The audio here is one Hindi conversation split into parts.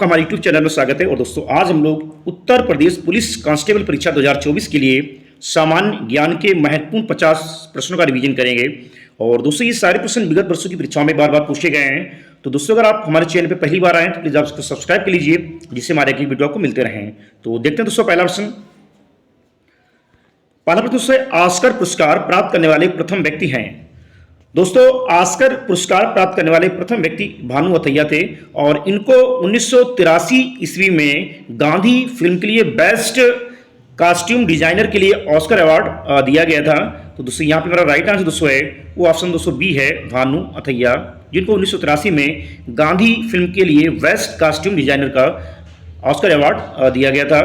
हमारे यूट्यूब चैनल में स्वागत है। और दोस्तों आज हम लोग उत्तर प्रदेश पुलिस कांस्टेबल परीक्षा 2024 के लिए सामान्य ज्ञान के महत्वपूर्ण 50 प्रश्नों का रिवीजन करेंगे। और दोस्तों ये सारे प्रश्न विगत वर्षों की परीक्षाओं में बार बार पूछे गए हैं। तो दोस्तों अगर आप हमारे चैनल पर पहली बार आए तो प्लीज़ आप इसको सब्सक्राइब कर लीजिए, जिससे हमारे अगली वीडियो आपको मिलते रहें। तो देखते हैं दोस्तों पहला प्रश्न दोस्तों ऑस्कर पुरस्कार प्राप्त करने वाले प्रथम व्यक्ति हैं। दोस्तों ऑस्कर पुरस्कार प्राप्त करने वाले प्रथम व्यक्ति भानु अथैया थे और इनको 1983 ईस्वी में गांधी फिल्म के लिए बेस्ट कॉस्ट्यूम डिजाइनर के लिए ऑस्कर अवार्ड दिया गया था। तो दोस्तों यहाँ पे मेरा राइट आंसर दोस्तों है वो ऑप्शन दोस्तों बी है, भानु अथैया, जिनको 1983 में गांधी फिल्म के लिए बेस्ट कॉस्ट्यूम डिजाइनर का ऑस्कर अवार्ड दिया गया था।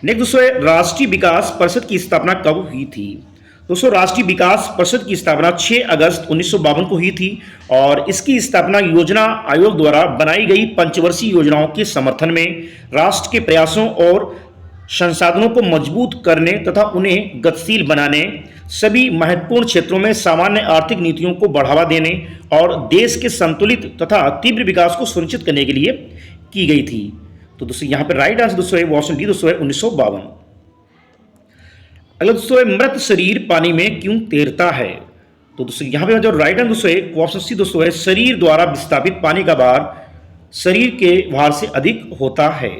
नेक्स्ट दोस्तों राष्ट्रीय विकास परिषद की स्थापना कब हुई थी। दोस्तों राष्ट्रीय विकास परिषद की स्थापना 6 अगस्त 1952 को हुई थी और इसकी स्थापना योजना आयोग द्वारा बनाई गई पंचवर्षीय योजनाओं के समर्थन में, राष्ट्र के प्रयासों और संसाधनों को मजबूत करने तथा उन्हें गतिशील बनाने, सभी महत्वपूर्ण क्षेत्रों में सामान्य आर्थिक नीतियों को बढ़ावा देने और देश के संतुलित तथा तीव्र विकास को सुनिश्चित करने के लिए की गई थी। तो दोस्तों यहाँ पर राइट आंसर दोस्तों है वो ऑप्शन डी दोस्तों है 1952। अगला दोस्तों है मृत शरीर पानी में क्यों तैरता है। तो दोस्तों यहाँ पे जो राइट आंसर दोस्तों है ऑप्शन सी दोस्तों है शरीर द्वारा विस्थापित पानी का भार शरीर के भार से अधिक होता है।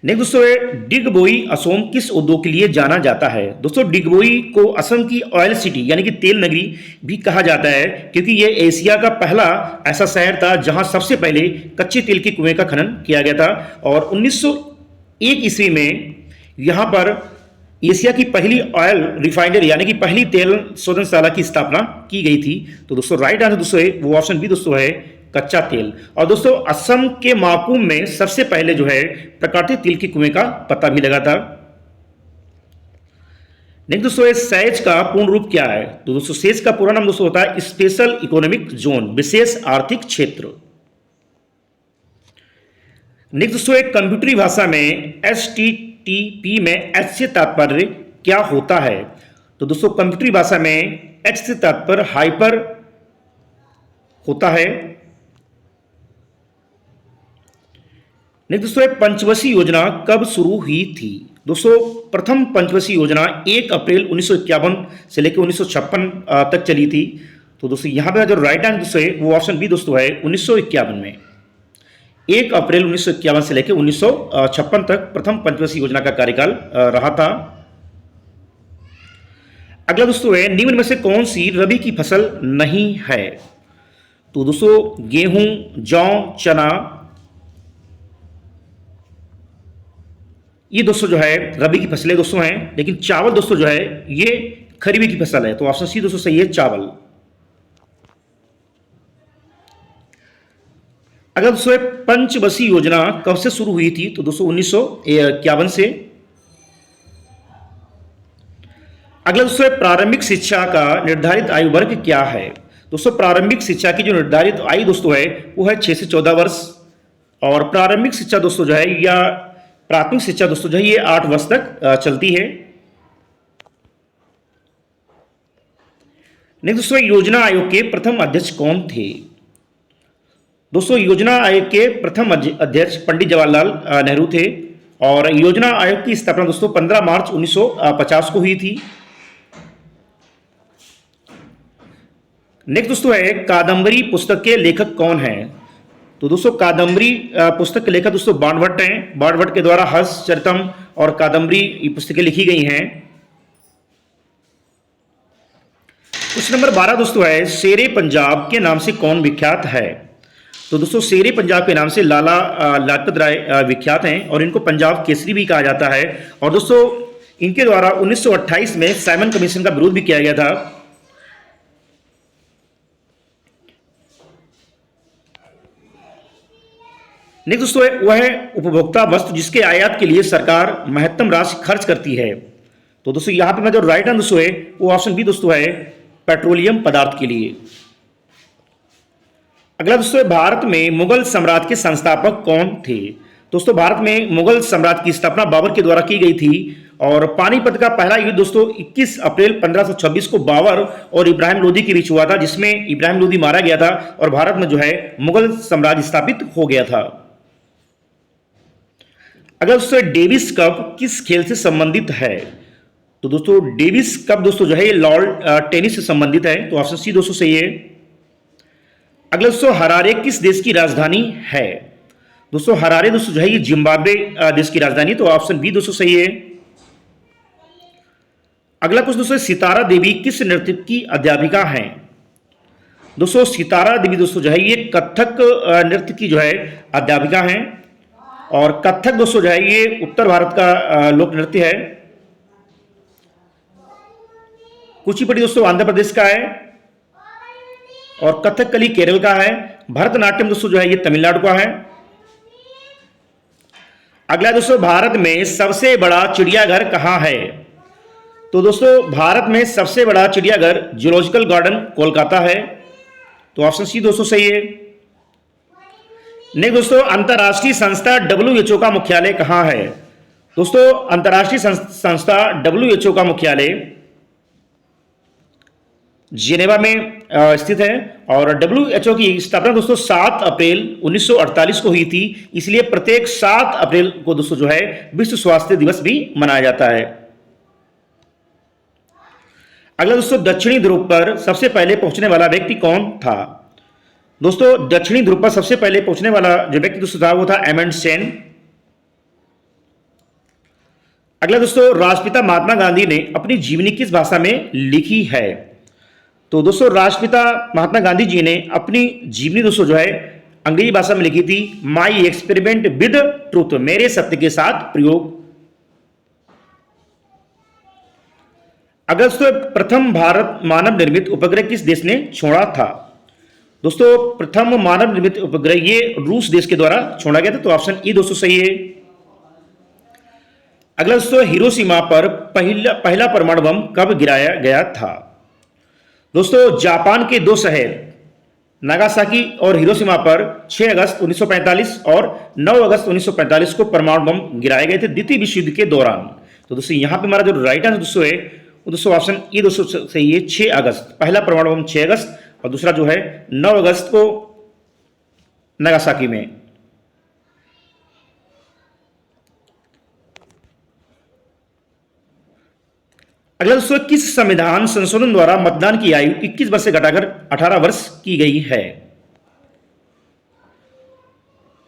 नेक्स्ट दोस्तों है डिगबोई असम किस उद्योग के लिए जाना जाता है। दोस्तों डिगबोई को असम की ऑयल सिटी यानी कि तेल नगरी भी कहा जाता है, क्योंकि यह एशिया का पहला ऐसा शहर था जहां सबसे पहले कच्चे तेल के कुएं का खनन किया गया था। और 1901 ईस्वी में यहां पर एशिया की पहली ऑयल रिफाइनरी यानी कि पहली तेल शोधनशाला की स्थापना की गई थी। तो दोस्तों राइट आंसर दोस्तों है वो ऑप्शन बी दोस्तों है कच्चा तेल। और दोस्तों असम के माकुम में सबसे पहले जो है प्राकृतिक तेल के कुएं का पता भी लगा था। नेक्स्ट दोस्तों सेज का पूर्ण रूप क्या है। तो दोस्तों सेज का पूरा नाम दोस्तों होता है स्पेशल इकोनॉमिक जोन, विशेष आर्थिक क्षेत्र। नेक्स्ट दोस्तों कंप्यूटरी भाषा में HTTP में H से तात्पर्य क्या होता है। तो दोस्तों कंप्यूटरी भाषा में H से तात्पर्य हाइपर होता है। नेक्स्ट दोस्तों पंचवर्षीय योजना कब शुरू हुई थी। दोस्तों प्रथम पंचवर्षीय योजना 1 अप्रैल 1951 से लेकर 1956 तक चली थी। तो दोस्तों यहाँ पे जो राइट आंसर दोस्तों है वो ऑप्शन बी दोस्तों है 1951 में, 1 अप्रैल 1951 से लेकर 1956 तक प्रथम पंचवर्षीय योजना का कार्यकाल रहा था। अगला दोस्तों है निम्न में से कौन सी रबी की फसल नहीं है। तो दोस्तों गेहूं, जौ, चना, ये दोस्तों जो है रबी की फसलें दोस्तों हैं, लेकिन चावल दोस्तों जो है ये खरीफ की फसल है। तो ऑप्शन सी दोस्तों सही है, चावल। अगर दोस्तों पंचवर्षीय योजना कब से शुरू हुई थी। तो दोस्तों 1951 से। अगला दोस्तों प्रारंभिक शिक्षा का निर्धारित आयु वर्ग क्या है। दोस्तों प्रारंभिक शिक्षा की जो निर्धारित आयु दोस्तों है वो है 6 से 14 वर्ष। और प्रारंभिक शिक्षा दोस्तों जो है या प्राथमिक शिक्षा दोस्तों जो है ये 8 वर्ष तक चलती है। नेक्स्ट दोस्तों योजना आयोग के प्रथम अध्यक्ष कौन थे। दोस्तों योजना आयोग के प्रथम अध्यक्ष पंडित जवाहरलाल नेहरू थे और योजना आयोग की स्थापना दोस्तों 15 मार्च 1950 को हुई थी। नेक्स्ट दोस्तों है कादम्बरी पुस्तक के लेखक कौन है। तो दोस्तों कादम्बरी पुस्तक के लेखक दोस्तों बाणभट्ट हैं। बाणभट्ट के द्वारा हर्षचरितम और कादम्बरी पुस्तकें लिखी गई हैं। क्वेश्चन नंबर 12 दोस्तों है शेरे पंजाब के नाम से कौन विख्यात है। तो दोस्तों शेरे पंजाब के नाम से लाला लाजपत राय विख्यात हैं और इनको पंजाब केसरी भी कहा जाता है। और दोस्तों इनके द्वारा 1928 में साइमन कमीशन का विरोध भी किया गया था। नेक्स्ट दोस्तों वह है उपभोक्ता वस्तु जिसके आयात के लिए सरकार महत्तम राशि खर्च करती है। तो दोस्तों यहाँ पे मैं जो राइट आंसर दोस्तों है वो ऑप्शन बी दोस्तों है पेट्रोलियम पदार्थ के लिए। अगला दोस्तों भारत में मुगल साम्राज्य के संस्थापक कौन थे। दोस्तों भारत में मुगल साम्राज्य की स्थापना बाबर के द्वारा की गई थी और पानीपत का पहला युद्ध दोस्तों 21 अप्रैल 1526 को बाबर और इब्राहिम लोदी के बीच हुआ था, जिसमें इब्राहिम लोदी मारा गया था और भारत में जो है मुगल साम्राज्य स्थापित हो गया था। अगर दोस्तों डेविस कप किस खेल से संबंधित है, तो दोस्तों डेविस कप दोस्तों जो है ये लॉन टेनिस से संबंधित है, तो ऑप्शन सी दोस्तों सही है। अगला दोस्तों हरारे किस देश की राजधानी है, दोस्तों हरारे दोस्तों जो है ये जिम्बाब्वे देश की राजधानी, तो ऑप्शन बी दोस्तों सही है। अगला कुछ दोस्तों सितारा देवी किस नृत्य की अध्यापिका हैं, दोस्तों सितारा देवी दोस्तों जो है ये कथक नृत्य की जो है अध्यापिका हैं और कथक दोस्तों जो है ये उत्तर भारत का लोक नृत्य है। कुचिपुड़ी दोस्तों आंध्र प्रदेश का है और कथकली केरल का है। भरतनाट्यम दोस्तों जो है ये तमिलनाडु का है। अगला दोस्तों भारत में सबसे बड़ा चिड़ियाघर कहां है, तो दोस्तों भारत में सबसे बड़ा चिड़ियाघर जूलॉजिकल गार्डन कोलकाता है, तो ऑप्शन सी दोस्तों सही है। नेक्स्ट दोस्तों अंतरराष्ट्रीय संस्था WHO का मुख्यालय कहां है, दोस्तों अंतरराष्ट्रीय संस्था WHO का मुख्यालय जिनेवा में स्थित है और WHO की स्थापना दोस्तों 7 अप्रैल 1948 को हुई थी, इसलिए प्रत्येक 7 अप्रैल को दोस्तों जो है विश्व स्वास्थ्य दिवस भी मनाया जाता है। अगला दोस्तों दक्षिणी ध्रुव पर सबसे पहले पहुंचने वाला व्यक्ति कौन था, दोस्तों दक्षिणी ध्रुव पर सबसे पहले पहुंचने वाला जो व्यक्ति दोस्तों था वो था एमंडसेन। अगला दोस्तों राष्ट्रपिता महात्मा गांधी ने अपनी जीवनी किस भाषा में लिखी है, तो दोस्तों राष्ट्रपिता महात्मा गांधी जी ने अपनी जीवनी दोस्तों जो है अंग्रेजी भाषा में लिखी थी, माई एक्सपेरिमेंट विद ट्रूथ, मेरे सत्य के साथ प्रयोग। अगला दोस्तों प्रथम भारत मानव निर्मित उपग्रह किस देश ने छोड़ा था, दोस्तों प्रथम मानव निर्मित उपग्रह ये रूस देश के द्वारा छोड़ा गया था, तो ऑप्शन ई दोस्तों सही है। अगला दोस्तों हिरोशिमा पर पहला परमाणु बम कब गिराया गया था, दोस्तों जापान के 2 शहर नागासाकी और हिरोशिमा पर 6 अगस्त 1945 और 9 अगस्त 1945 को परमाणु बम गिराए गए थे द्वितीय विश्व युद्ध के दौरान। तो दोस्तों यहां पे हमारा जो राइट आंसर दोस्तों है वो दोस्तों ऑप्शन ई दोस्तों सही है, 6 अगस्त, पहला परमाणु बम 6 अगस्त और दूसरा जो है 9 अगस्त को नागासाकी में। अगला दोस्तों किस संविधान संशोधन द्वारा मतदान की आयु 21 वर्ष से घटाकर 18 वर्ष की गई है,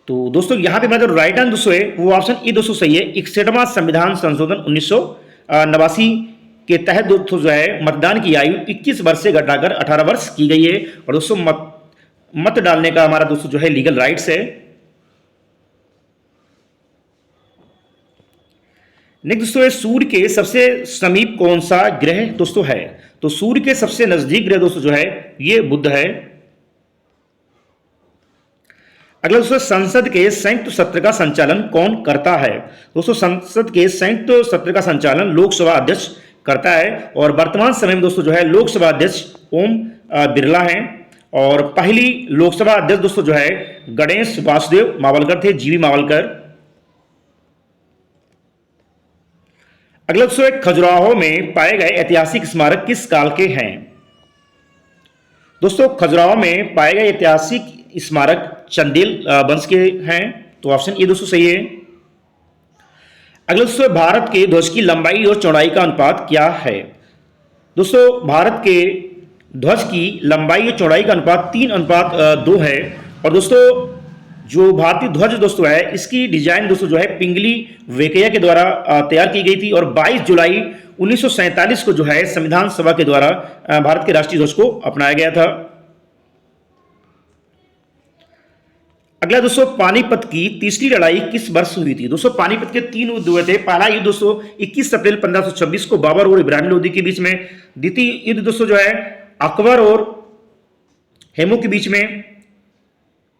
तो दोस्तों यहां पे हमारा जो राइट आंसर दोस्तों है वो ऑप्शन ई दोस्तों सही है। 61वां संविधान संशोधन 1989 के तहत दोस्तों जो है मतदान की आयु 21 वर्ष से घटाकर 18 वर्ष की गई है और दोस्तों मत डालने का हमारा दोस्तों जो है लीगल राइट्स है। नेक्स्ट दोस्तों सूर्य के सबसे समीप कौन सा ग्रह दोस्तों है, तो सूर्य के सबसे नजदीक ग्रह दोस्तों जो है ये बुध है। अगला दोस्तों संसद के संयुक्त सत्र का संचालन कौन करता है, दोस्तों संसद के संयुक्त सत्र का संचालन लोकसभा अध्यक्ष करता है और वर्तमान समय में दोस्तों जो है लोकसभा अध्यक्ष ओम बिरला हैं और पहली लोकसभा अध्यक्ष दोस्तों जो है गणेश वासुदेव मावलकर थे, जीवी मावलकर। अगला दोस्तों खजुराहो में पाए गए ऐतिहासिक स्मारक किस काल के हैं, दोस्तों खजुराहो में पाए गए ऐतिहासिक स्मारक चंदेल वंश के हैं, तो ऑप्शन ए दोस्तों सही है। अगला दोस्तों भारत के ध्वज की लंबाई और चौड़ाई का अनुपात क्या है, दोस्तों भारत के ध्वज की लंबाई और चौड़ाई का अनुपात 3:2 है और दोस्तों जो भारतीय ध्वज दोस्तों है इसकी डिजाइन दोस्तों जो है पिंगली वेंकैया के द्वारा तैयार की गई थी और 22 जुलाई 1947 को जो है संविधान सभा के द्वारा भारत के राष्ट्रीय ध्वज को अपनाया गया था। अगला दोस्तों पानीपत की तीसरी लड़ाई किस वर्ष हुई थी, दोस्तों पानीपत के 3 युद्ध हुए थे। पहला युद्ध दोस्तों 21 अप्रैल 1526 को बाबर और इब्राहिम लोदी के बीच में, द्वितीय युद्ध दोस्तों जो है अकबर और हेमू के बीच में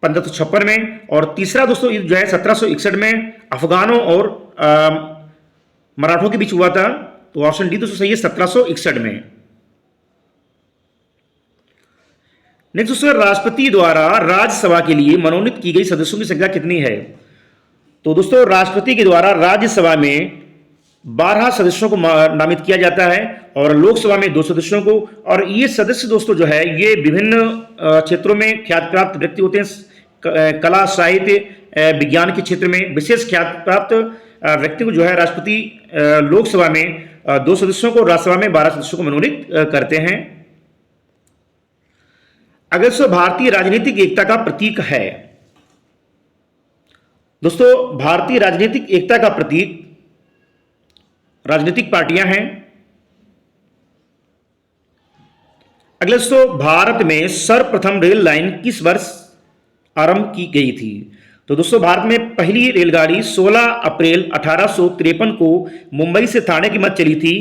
1556 में और तीसरा दोस्तों युद्ध जो है 1761 में अफगानों और मराठों के बीच हुआ था, तो ऑप्शन डी दोस्तों सही है 1761 में। नेक्स्ट दोस्तों राष्ट्रपति द्वारा राज्यसभा के लिए मनोनीत की गई सदस्यों की संख्या कितनी है, तो दोस्तों राष्ट्रपति के द्वारा राज्यसभा में 12 सदस्यों को नामित किया जाता है और लोकसभा में 2 सदस्यों को। और ये सदस्य दोस्तों जो है ये विभिन्न क्षेत्रों में ख्याति प्राप्त व्यक्ति होते हैं। कला, साहित्य, विज्ञान के क्षेत्र में विशेष ख्याति प्राप्त व्यक्ति को जो है राष्ट्रपति लोकसभा में 2 सदस्यों को, राज्यसभा में 12 सदस्यों को मनोनीत करते हैं। अगला दोस्तों भारतीय राजनीतिक एकता का प्रतीक है। दोस्तों भारतीय राजनीतिक एकता का प्रतीक राजनीतिक पार्टियां हैं। अगला दोस्तों भारत में सर्वप्रथम रेल लाइन किस वर्ष आरंभ की गई थी? तो दोस्तों भारत में पहली रेलगाड़ी 16 अप्रैल 1853 को मुंबई से ठाणे के मध्य चली थी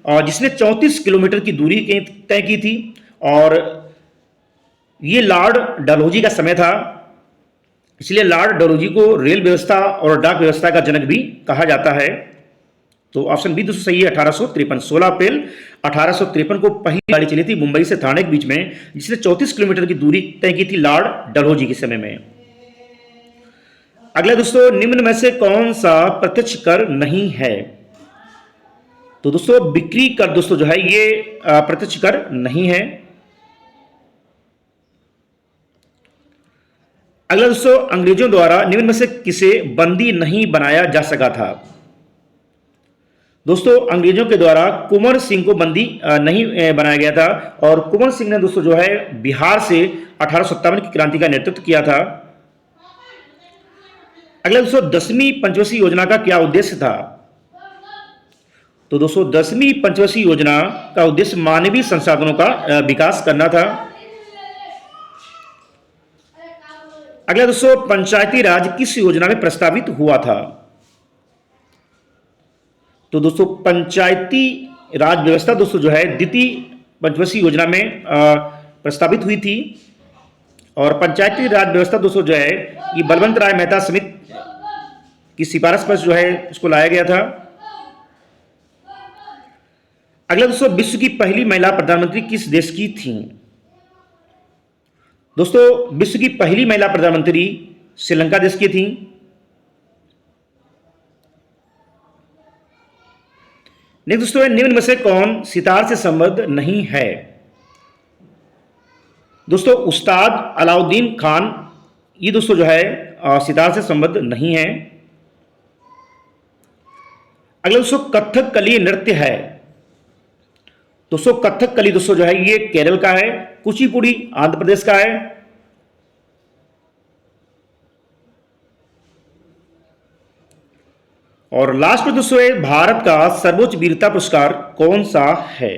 और जिसने 34 किलोमीटर की दूरी तय की थी। और ये लॉर्ड डलहौजी का समय था, इसलिए लॉर्ड डलहौजी को रेल व्यवस्था और डाक व्यवस्था का जनक भी कहा जाता है। तो ऑप्शन बी दोस्तों सही है, 1853। 16 अप्रैल 1853 को पहली गाड़ी चली थी मुंबई से ठाणे के बीच में, जिसने 34 किलोमीटर की दूरी तय की थी लॉर्ड डलहौजी के समय में। अगला दोस्तों निम्न में से कौन सा प्रत्यक्ष कर नहीं है? तो दोस्तों बिक्री कर दोस्तों जो है ये प्रत्यक्ष कर नहीं है। अगला दोस्तों अंग्रेजों द्वारा निम्न में से किसे बंदी नहीं बनाया जा सका था? दोस्तों अंग्रेजों के द्वारा कुंवर सिंह को बंदी नहीं बनाया गया था और कुंवर सिंह ने दोस्तों जो है बिहार से 1857 की क्रांति का नेतृत्व किया था। अगला दोस्तों 10वीं पंचवर्षीय योजना का क्या उद्देश्य था? तो दोस्तों 10वीं पंचवर्षीय योजना का उद्देश्य मानवीय संसाधनों का विकास करना था। अगला दोस्तों पंचायती राज किस योजना में प्रस्तावित हुआ था? तो दोस्तों पंचायती राज व्यवस्था दोस्तों जो है द्वितीय पंचवर्षीय योजना में प्रस्तावित हुई थी। और पंचायती राज व्यवस्था दोस्तों जो है ये बलवंत राय मेहता समिति की सिफारिश पर जो है इसको लाया गया था। अगला दोस्तों विश्व की पहली महिला प्रधानमंत्री किस देश की थी? दोस्तों विश्व की पहली महिला प्रधानमंत्री श्रीलंका देश की थी। नेक्स्ट दोस्तों निम्न में से कौन सितार से संबद्ध नहीं है? दोस्तों उस्ताद अलाउद्दीन खान ये दोस्तों जो है सितार से संबद्ध नहीं है। अगला दोस्तों कथकली नृत्य है। दोस्तों कथकली दोस्तों जो है ये केरल का है, कुचिपुड़ी आंध्र प्रदेश का है। और लास्ट में दोस्तों भारत का सर्वोच्च वीरता पुरस्कार कौन सा है?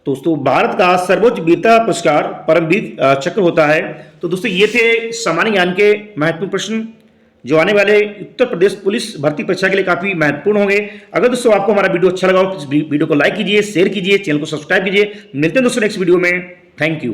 दोस्तों भारत का सर्वोच्च वीरता पुरस्कार परमवीर चक्र होता है। तो दोस्तों ये थे सामान्य ज्ञान के महत्वपूर्ण प्रश्न जो आने वाले उत्तर प्रदेश पुलिस भर्ती परीक्षा के लिए काफी महत्वपूर्ण होंगे। अगर दोस्तों आपको हमारा वीडियो अच्छा लगा हो तो इस वीडियो को लाइक कीजिए, शेयर कीजिए, चैनल को सब्सक्राइब कीजिए। मिलते हैं दोस्तों नेक्स्ट वीडियो में। Thank you.